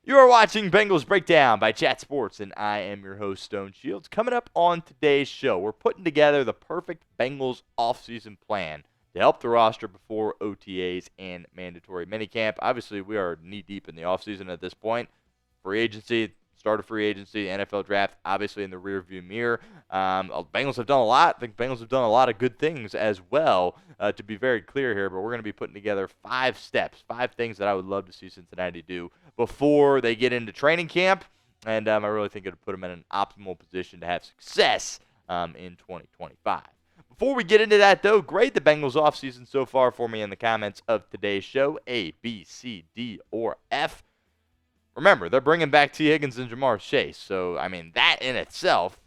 You are watching Bengals Breakdown by Chat Sports, and I am your host, Stone Shields. Coming up on today's show, we're putting together the perfect Bengals offseason plan to help the roster before OTAs and mandatory minicamp. Obviously, we are knee-deep in the offseason at this point. Free agency, start of free agency, NFL draft, obviously in the rearview mirror. Bengals have done a lot. I think Bengals have done a lot of good things as well, to be very clear here, but we're going to be putting together 5 steps, 5 things that I would love to see Cincinnati do before they get into training camp, and I really think it would put them in an optimal position to have success in 2025. Before we get into that, though, grade the Bengals offseason so far for me in the comments of today's show, A, B, C, D, or F. Remember, they're bringing back T. Higgins and Jamar Chase, so, I mean, that in itself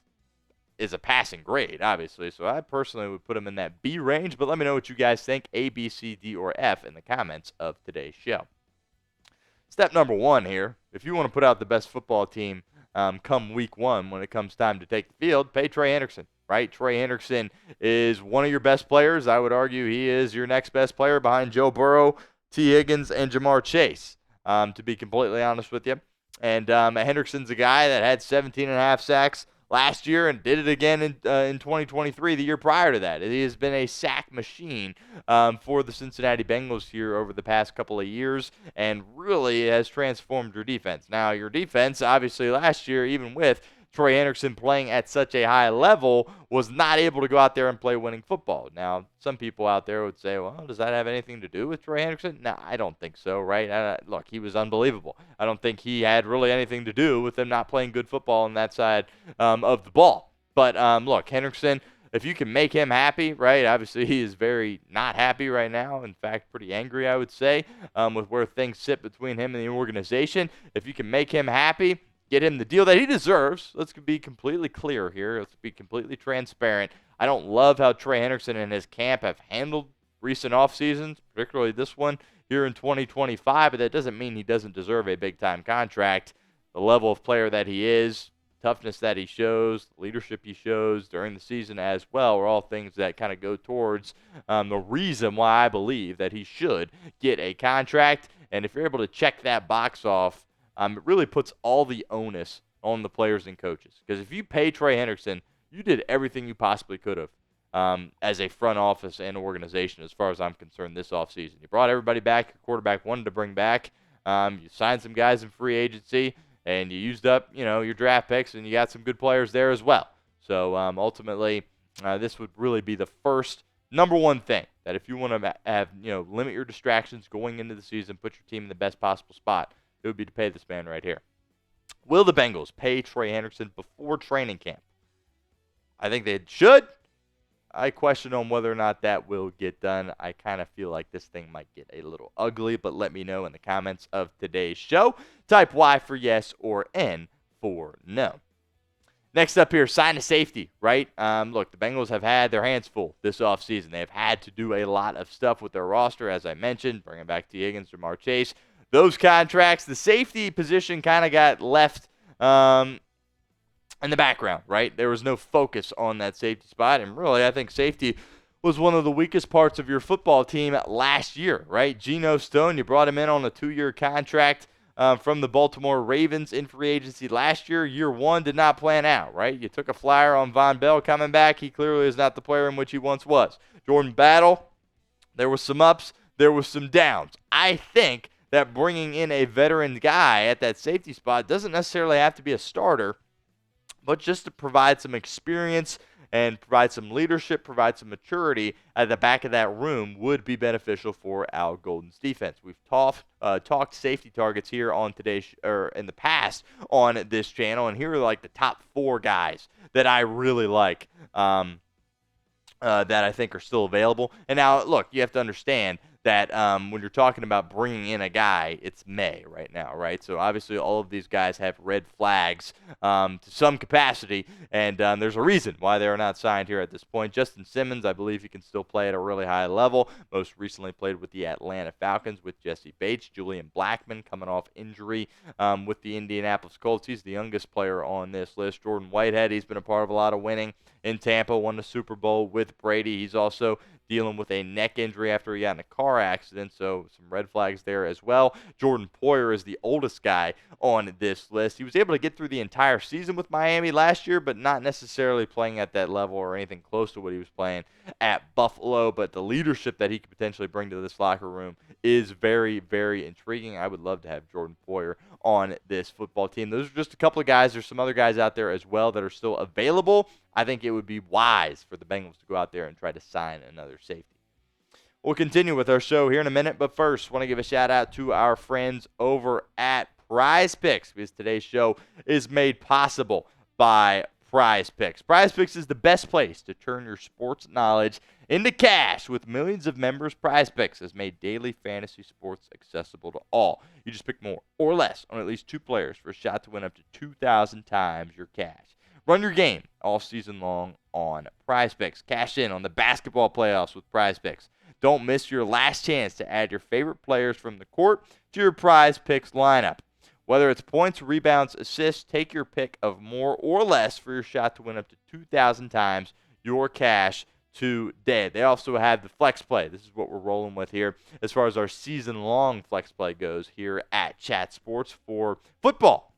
is a passing grade, obviously, so I personally would put them in that B range, but let me know what you guys think, A, B, C, D, or F, in the comments of today's show. Step number 1 here, if you want to put out the best football team come week 1 when it comes time to take the field, pay Trey Hendrickson, right? Trey Hendrickson is one of your best players. I would argue he is your next best player behind Joe Burrow, T. Higgins, and Jamar Chase, to be completely honest with you. And Hendrickson's a guy that had 17.5 sacks last year and did it again in 2023, the year prior to that. He has been a sack machine for the Cincinnati Bengals here over the past couple of years and really has transformed your defense. Now, your defense, obviously last year, even with Trey Hendrickson playing at such a high level, was not able to go out there and play winning football. Now, some people out there would say, well, does that have anything to do with Trey Hendrickson? No, I don't think so, right? Look, he was unbelievable. I don't think he had really anything to do with them not playing good football on that side of the ball. But, look, Hendrickson, if you can make him happy, right, obviously he is very not happy right now. In fact, pretty angry, I would say, with where things sit between him and the organization. If you can make him happy, get him the deal that he deserves. Let's be completely clear here. Let's be completely transparent. I don't love how Trey Hendrickson and his camp have handled recent off seasons, particularly this one here in 2025, but that doesn't mean he doesn't deserve a big-time contract. The level of player that he is, toughness that he shows, leadership he shows during the season as well are all things that kind of go towards the reason why I believe that he should get a contract. And if you're able to check that box off, it really puts all the onus on the players and coaches. Because if you pay Trey Hendrickson, you did everything you possibly could have as a front office and organization as far as I'm concerned this offseason. You brought everybody back your quarterback wanted to bring back. You signed some guys in free agency, and you used up your draft picks, and you got some good players there as well. So ultimately, this would really be the first number 1 thing that if you want to have limit your distractions going into the season, put your team in the best possible spot, it would be to pay this man right here. Will the Bengals pay Trey Hendrickson before training camp? I think they should. I question on whether or not that will get done. I kind of feel like this thing might get a little ugly, but let me know in the comments of today's show. Type Y for yes or N for no. Next up here, sign a safety, right? Look, the Bengals have had their hands full this offseason. They have had to do a lot of stuff with their roster, as I mentioned, bringing back T. Higgins, Jamar Chase. Those contracts, the safety position kind of got left in the background, right? There was no focus on that safety spot, and really I think safety was one of the weakest parts of your football team last year, right? Geno Stone, you brought him in on a 2-year contract from the Baltimore Ravens in free agency last year. Year 1 did not plan out, right? You took a flyer on Von Bell coming back. He clearly is not the player in which he once was. Jordan Battle, there was some ups, there was some downs. I think that bringing in a veteran guy at that safety spot doesn't necessarily have to be a starter, but just to provide some experience and provide some leadership, provide some maturity at the back of that room would be beneficial for Al Golden's defense. We've talked safety targets here on today's or in the past on this channel, and here are like the top 4 guys that I really like that I think are still available. And now, look, you have to understand that when you're talking about bringing in a guy, it's May right now, right? So obviously all of these guys have red flags to some capacity, and there's a reason why they are not signed here at this point. Justin Simmons, I believe he can still play at a really high level. Most recently played with the Atlanta Falcons with Jesse Bates. Julian Blackmon coming off injury with the Indianapolis Colts. He's the youngest player on this list. Jordan Whitehead, he's been a part of a lot of winning. in Tampa, won the Super Bowl with Brady. He's also dealing with a neck injury after he got in a car accident, so some red flags there as well. Jordan Poyer is the oldest guy on this list. He was able to get through the entire season with Miami last year, but not necessarily playing at that level or anything close to what he was playing at Buffalo. But the leadership that he could potentially bring to this locker room is very, very intriguing. I would love to have Jordan Poyer on this football team. Those are just a couple of guys. There's some other guys out there as well that are still available. I think it would be wise for the Bengals to go out there and try to sign another safety. We'll continue with our show here in a minute, but first, want to give a shout out to our friends over at Prize Picks, because today's show is made possible by Prize Picks. Prize Picks is the best place to turn your sports knowledge into cash. With millions of members, Prize Picks has made daily fantasy sports accessible to all. You just pick more or less on at least 2 players for a shot to win up to 2,000 times your cash. Run your game all season long on Prize Picks. Cash in on the basketball playoffs with Prize Picks. Don't miss your last chance to add your favorite players from the court to your Prize Picks lineup. Whether it's points, rebounds, assists, take your pick of more or less for your shot to win up to 2,000 times your cash today. They also have the flex play. This is what we're rolling with here as far as our season-long flex play goes here at Chat Sports for football.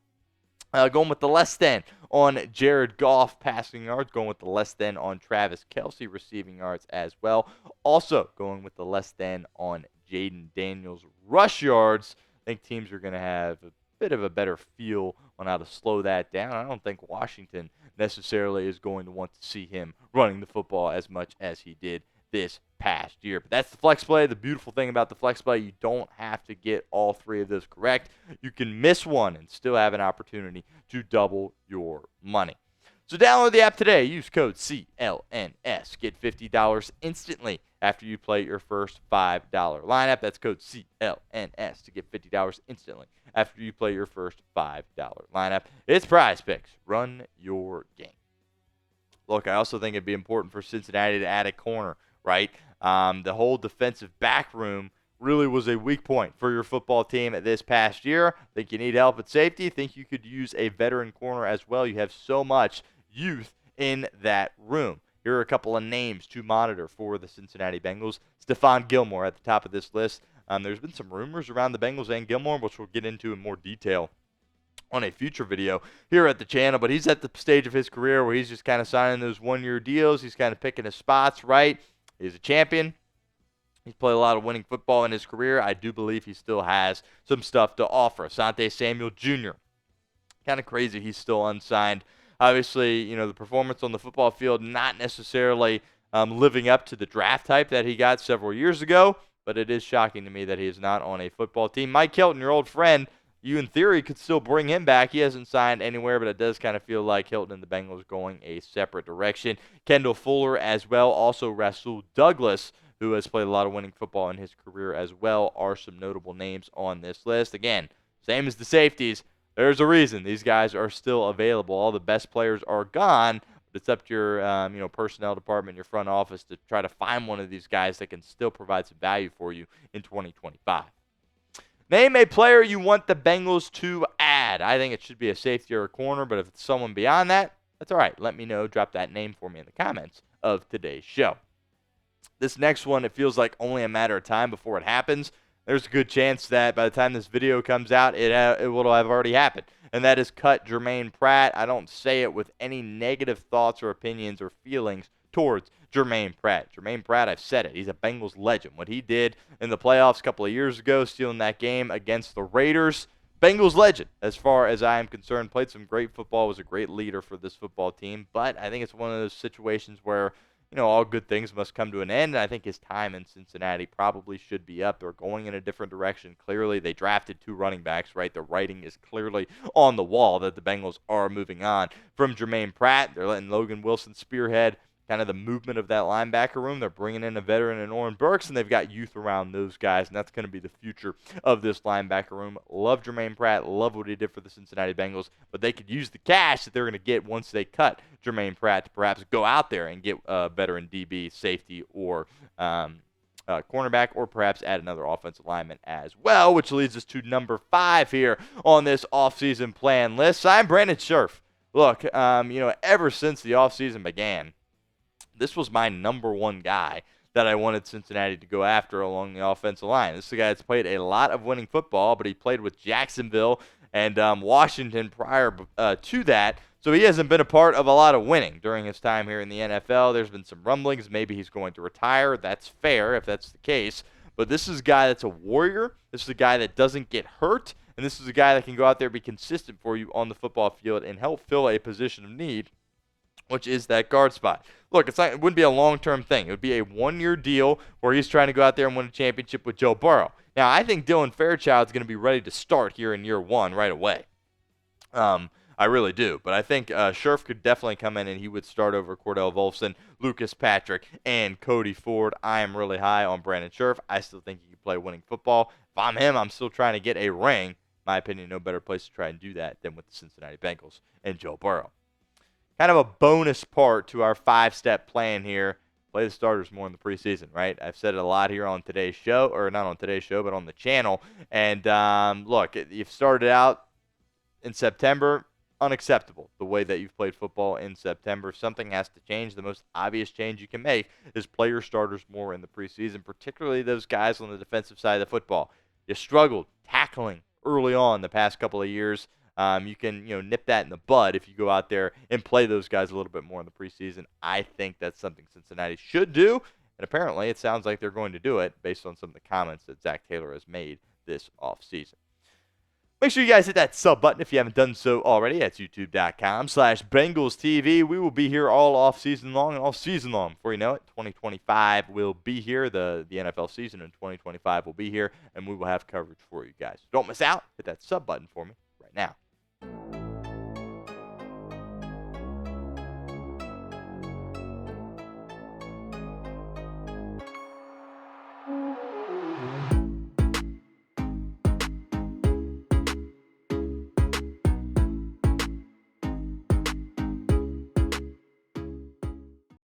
Going with the less than on Jared Goff passing yards. Going with the less than on Travis Kelce receiving yards as well. Also going with the less than on Jaden Daniels rush yards. I think teams are going to have a bit of a better feel on how to slow that down. I don't think Washington necessarily is going to want to see him running the football as much as he did this past year. But that's the flex play. The beautiful thing about the flex play, you don't have to get all 3 of those correct. You can miss one and still have an opportunity to double your money. So download the app today. Use code CLNS. Get $50 instantly after you play your first $5 lineup. That's code CLNS to get $50 instantly after you play your first $5 lineup. It's Prize Picks. Run your game. Look, I also think it'd be important for Cincinnati to add a corner, right? The whole defensive back room really was a weak point for your football team this past year. Think you need help at safety. Think you could use a veteran corner as well. You have so much youth in that room. Here are a couple of names to monitor for the Cincinnati Bengals. Stephon Gilmore at the top of this list. There's been some rumors around the Bengals and Gilmore, which we'll get into in more detail on a future video here at the channel, but he's at the stage of his career where he's just kind of signing those one-year deals. He's kind of picking his spots, right? He's a champion. He's played a lot of winning football in his career. I do believe he still has some stuff to offer. Asante Samuel Jr., kind of crazy he's still unsigned. Obviously, the performance on the football field not necessarily living up to the draft type that he got several years ago, but it is shocking to me that he is not on a football team. Mike Hilton, your old friend, you in theory could still bring him back. He hasn't signed anywhere, but it does kind of feel like Hilton and the Bengals going a separate direction. Kendall Fuller as well. Also Rasul Douglas, who has played a lot of winning football in his career as well, are some notable names on this list. Again, same as the safeties. There's a reason these guys are still available. All the best players are gone, but it's up to your personnel department, your front office to try to find one of these guys that can still provide some value for you in 2025. Name a player you want the Bengals to add. I think it should be a safety or a corner, but if it's someone beyond that, that's all right. Let me know. Drop that name for me in the comments of today's show. This next one, it feels like only a matter of time before it happens. There's a good chance that by the time this video comes out, it will have already happened. And that is cut Germaine Pratt. I don't say it with any negative thoughts or opinions or feelings towards Germaine Pratt. Germaine Pratt, I've said it. He's a Bengals legend. What he did in the playoffs a couple of years ago, stealing that game against the Raiders, Bengals legend as far as I am concerned. Played some great football, was a great leader for this football team. But I think it's one of those situations where all good things must come to an end. And I think his time in Cincinnati probably should be up. They're going in a different direction. Clearly, they drafted 2 running backs, right? The writing is clearly on the wall that the Bengals are moving on from Germaine Pratt. They're letting Logan Wilson spearhead kind of the movement of that linebacker room. They're bringing in a veteran in Oren Burks, and they've got youth around those guys, and that's going to be the future of this linebacker room. Love Germaine Pratt. Love what he did for the Cincinnati Bengals, but they could use the cash that they're going to get once they cut Germaine Pratt to perhaps go out there and get a veteran DB, safety, or cornerback, or perhaps add another offensive lineman as well, which leads us to number 5 here on this offseason plan list. I'm Brandon Scherff Look, ever since the offseason began, this was my number one guy that I wanted Cincinnati to go after along the offensive line. This is a guy that's played a lot of winning football, but he played with Jacksonville and Washington prior to that, so he hasn't been a part of a lot of winning during his time here in the NFL. There's been some rumblings. Maybe he's going to retire. That's fair if that's the case. But this is a guy that's a warrior. This is a guy that doesn't get hurt. And this is a guy that can go out there and be consistent for you on the football field and help fill a position of need, which is that guard spot. Look, it wouldn't be a long-term thing. It would be a one-year deal where he's trying to go out there and win a championship with Joe Burrow. Now, I think Dylan Fairchild's going to be ready to start here in year one right away. I really do. But I think Scherff could definitely come in and he would start over Cordell Volson, Lucas Patrick, and Cody Ford. I am really high on Brandon Scherff. I still think he can play winning football. If I'm him, I'm still trying to get a ring. In my opinion, no better place to try and do that than with the Cincinnati Bengals and Joe Burrow. Kind of a bonus part to our 5-step plan here. Play the starters more in the preseason, right? I've said it a lot here on today's show, or not on today's show, but on the channel. And look, you've started out in September, unacceptable the way that you've played football in September. Something has to change. The most obvious change you can make is play your starters more in the preseason, particularly those guys on the defensive side of the football. You struggled tackling early on the past couple of years. You can nip that in the bud if you go out there and play those guys a little bit more in the preseason. I think that's something Cincinnati should do, and apparently it sounds like they're going to do it based on some of the comments that Zach Taylor has made this offseason. Make sure you guys hit that sub button if you haven't done so already. That's youtube.com/BengalsTV. We will be here all off season long and all season long. Before you know it, 2025 will be here. The NFL season in 2025 will be here, and we will have coverage for you guys. Don't miss out. Hit that sub button for me right now.